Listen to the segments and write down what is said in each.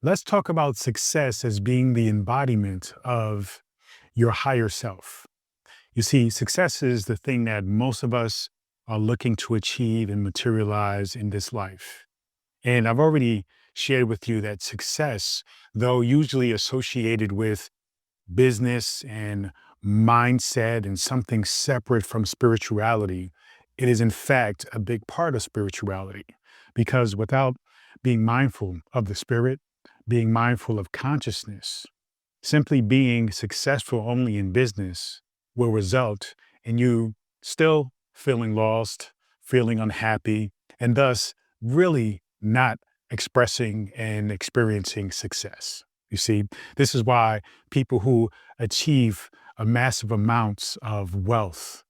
let's talk about success as being the embodiment of your higher self. You see, success is the thing that most of us are looking to achieve and materialize in this life. And I've already shared with you that success, though usually associated with business and mindset and something separate from spirituality, it is in fact a big part of spirituality. Because without being mindful of the spirit, being mindful of consciousness, simply being successful only in business will result in you still feeling lost, feeling unhappy, and thus really not expressing and experiencing success. You see, this is why people who achieve a massive amounts of wealth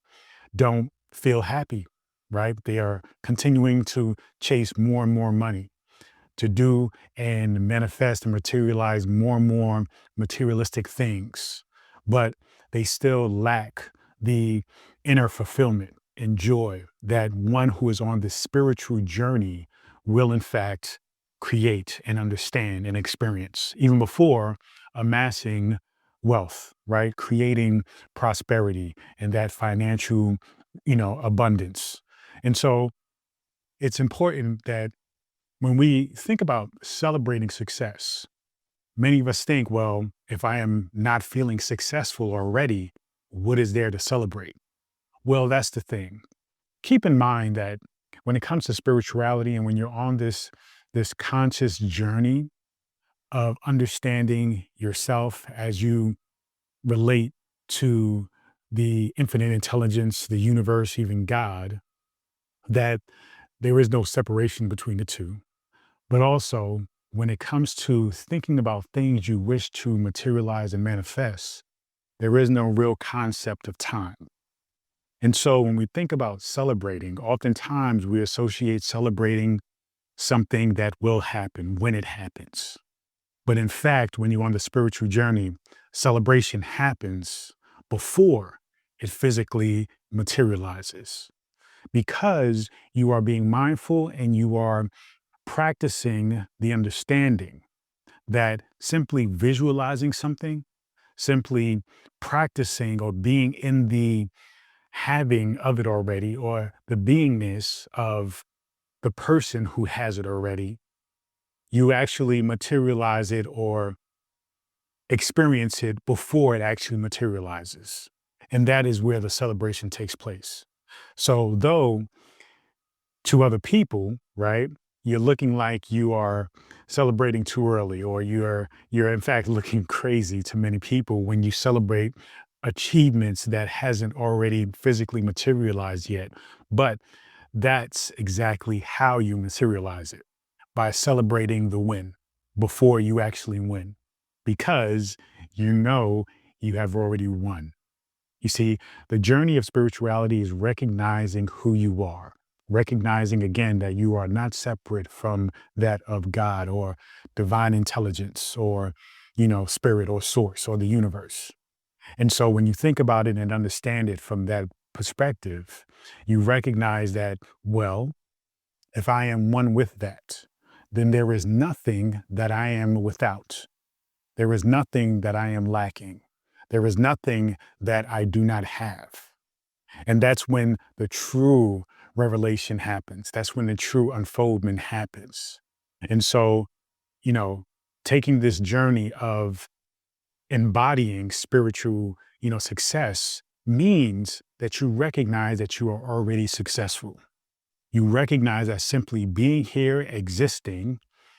don't feel happy, right? They are continuing to chase more and more money to do and manifest and materialize more and more materialistic things, but they still lack the inner fulfillment and joy that one who is on this spiritual journey will, in fact, create and understand and experience even before amassing wealth, right? Creating prosperity and that financial, abundance. And so it's important that when we think about celebrating success, many of us think, well, if I am not feeling successful already, what is there to celebrate? Well, that's the thing. Keep in mind that when it comes to spirituality and when you're on this conscious journey of understanding yourself as you relate to the infinite intelligence, the universe, even God, that there is no separation between the two. But also, when it comes to thinking about things you wish to materialize and manifest, there is no real concept of time. And so when we think about celebrating, oftentimes we associate celebrating something that will happen when it happens. But in fact, when you're on the spiritual journey, celebration happens before it physically materializes because you are being mindful and you are practicing the understanding that simply visualizing something, simply practicing or being in the having of it already, or the beingness of the person who has it already, you actually materialize it or experience it before it actually materializes. And that is where the celebration takes place. So, though to other people, right? You're looking like you are celebrating too early, or you're in fact looking crazy to many people when you celebrate achievements that hasn't already physically materialized yet. But that's exactly how you materialize it, by celebrating the win before you actually win, because you know you have already won. You see, the journey of spirituality is recognizing who you are, recognizing again that you are not separate from that of God or divine intelligence or, spirit or source or the universe. And so when you think about it and understand it from that perspective, you recognize that, well, if I am one with that, then there is nothing that I am without. There is nothing that I am lacking. There is nothing that I do not have. And that's when the true revelation happens. That's when the true unfoldment happens. And so, you know, taking this journey of embodying spiritual, success means that you recognize that you are already successful. You recognize that simply being here, existing,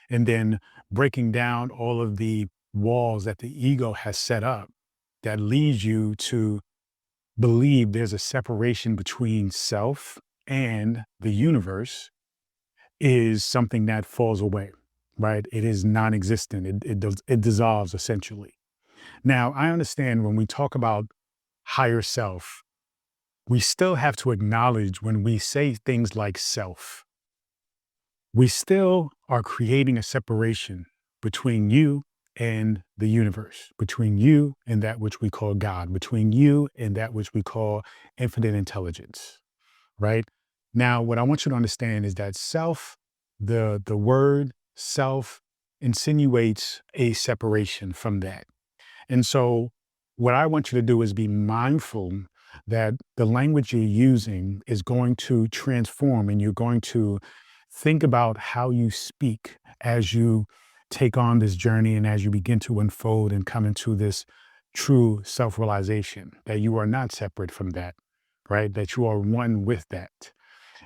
and then breaking down all of the walls that the ego has set up that leads you to believe there's a separation between self and the universe is something that falls away, right? It is non-existent. It dissolves essentially. Now, I understand when we talk about higher self, we still have to acknowledge when we say things like self, we still are creating a separation between you and the universe, between you and that which we call God, between you and that which we call infinite intelligence, right? Now, what I want you to understand is that self, the word self insinuates a separation from that. And so, what I want you to do is be mindful that the language you're using is going to transform, and you're going to think about how you speak as you take on this journey and as you begin to unfold and come into this true self realization that you are not separate from that, right? That you are one with that.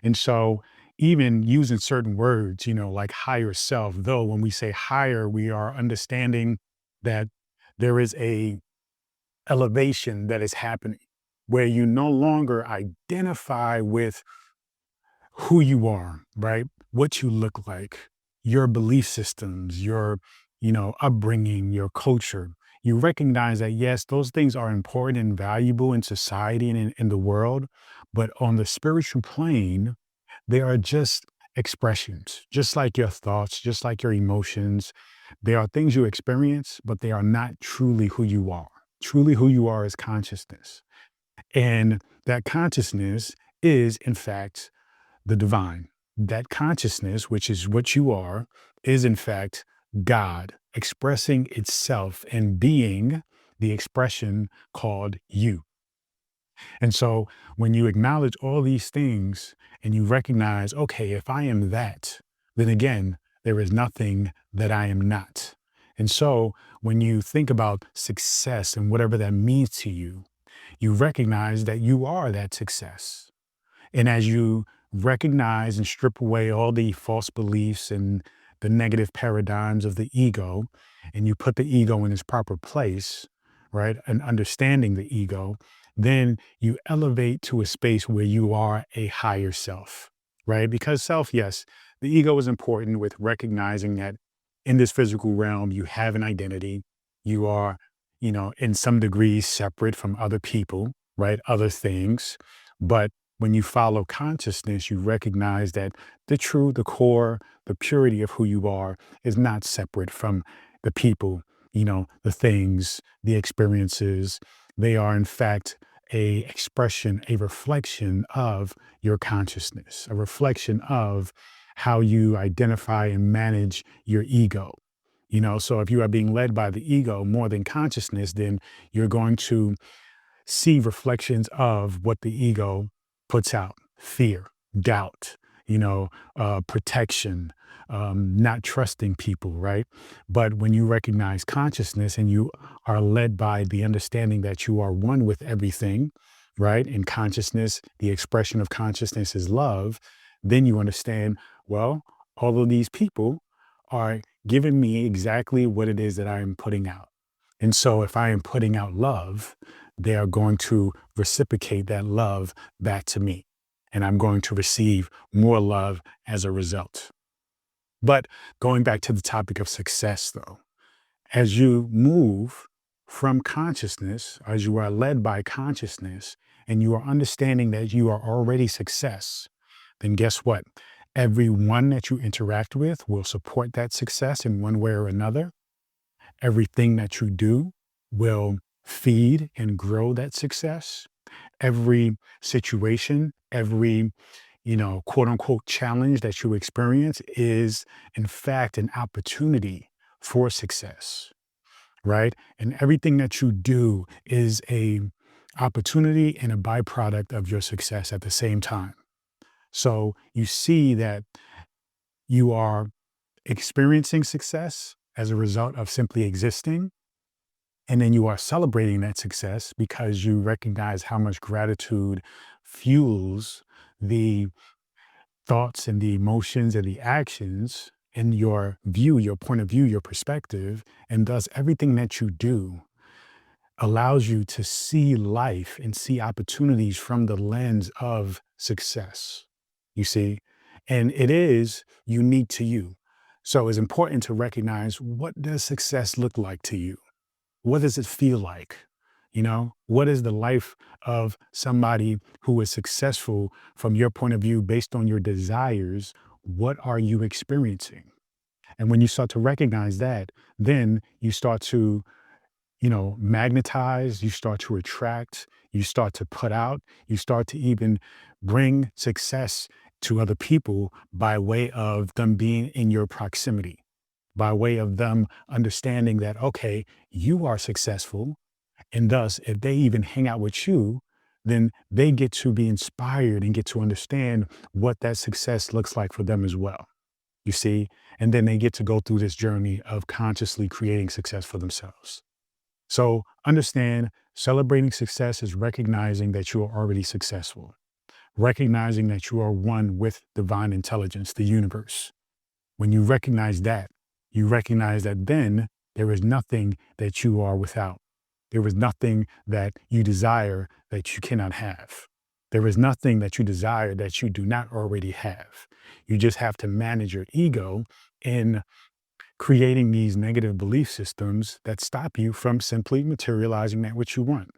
And so, even using certain words, like higher self, though, when we say higher, we are understanding that there is a elevation that is happening where you no longer identify with who you are, right? What you look like, your belief systems, your, upbringing, your culture. You recognize that yes, those things are important and valuable in society and in the world, but on the spiritual plane, they are just expressions, just like your thoughts, just like your emotions. They are things you experience, but they are not truly who you are. Truly who you are is consciousness. And that consciousness is, in fact, the divine. That consciousness, which is what you are, is, in fact, God expressing itself and being the expression called you. And so when you acknowledge all these things and you recognize, okay, if I am that, then again, there is nothing that I am not. And so when you think about success and whatever that means to you recognize that you are that success. And as you recognize and strip away all the false beliefs and the negative paradigms of the ego, and you put the ego in its proper place, right? And understanding the ego, then you elevate to a space where you are a higher self, right? Because self, yes, the ego is important with recognizing that in this physical realm, you have an identity. You are, in some degree separate from other people, right? Other things. But when you follow consciousness, you recognize that the true, the core, the purity of who you are is not separate from the people, the things, the experiences. They are, in fact, a expression, a reflection of your consciousness, a reflection of how you identify and manage your ego. So if you are being led by the ego more than consciousness, then you're going to see reflections of what the ego puts out: fear, doubt, protection, not trusting people, right? But when you recognize consciousness and you are led by the understanding that you are one with everything, right? And consciousness, the expression of consciousness is love, then you understand, well, all of these people are giving me exactly what it is that I am putting out. And so if I am putting out love, they are going to reciprocate that love back to me. And I'm going to receive more love as a result. But going back to the topic of success, though, as you move from consciousness, as you are led by consciousness, and you are understanding that you are already success, then guess what? Everyone that you interact with will support that success in one way or another. Everything that you do will feed and grow that success. Every situation, every, quote unquote challenge that you experience is, in fact, an opportunity for success, right? And everything that you do is a opportunity and a byproduct of your success at the same time. So you see that you are experiencing success as a result of simply existing. And then you are celebrating that success because you recognize how much gratitude fuels the thoughts and the emotions and the actions in your view, your point of view, your perspective. And thus, everything that you do allows you to see life and see opportunities from the lens of success, you see? And it is unique to you. So it's important to recognize, what does success look like to you? What does it feel like? What is the life of somebody who is successful from your point of view based on your desires? What are you experiencing? And when you start to recognize that, then you start to, magnetize, you start to attract, you start to put out, you start to even bring success to other people by way of them being in your proximity. by way of them understanding that, okay, you are successful. And thus, if they even hang out with you, then they get to be inspired and get to understand what that success looks like for them as well. You see? And then they get to go through this journey of consciously creating success for themselves. So understand celebrating success is recognizing that you are already successful, recognizing that you are one with divine intelligence, the universe. When you recognize that, you recognize that then there is nothing that you are without. There is nothing that you desire that you cannot have. There is nothing that you desire that you do not already have. You just have to manage your ego in creating these negative belief systems that stop you from simply materializing that which you want.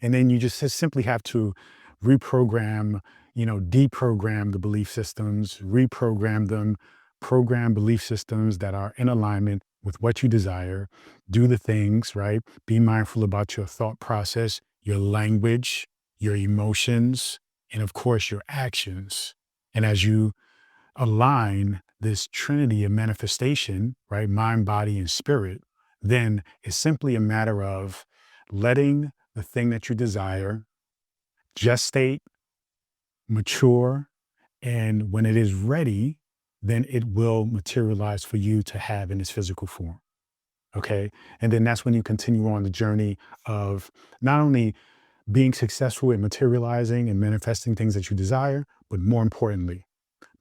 And then you just simply have to reprogram, deprogram the belief systems, reprogram them, program belief systems that are in alignment with what you desire. Do the things, right? Be mindful about your thought process, your language, your emotions, and of course, your actions. And as you align this trinity of manifestation, right? Mind, body, and spirit, then it's simply a matter of letting the thing that you desire gestate, mature, and when it is ready, then it will materialize for you to have in its physical form. Okay. And then that's when you continue on the journey of not only being successful in materializing and manifesting things that you desire, but more importantly,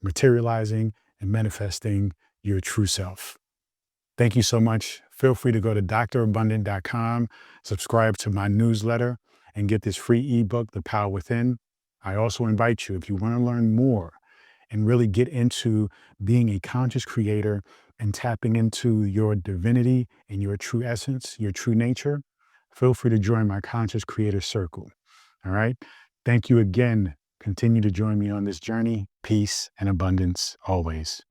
materializing and manifesting your true self. Thank you so much. Feel free to go to drabundant.com, subscribe to my newsletter, and get this free ebook, The Power Within. I also invite you, if you want to learn more and really get into being a conscious creator and tapping into your divinity and your true essence, your true nature, feel free to join my Conscious Creator Circle. All right. Thank you again. Continue to join me on this journey. Peace and abundance always.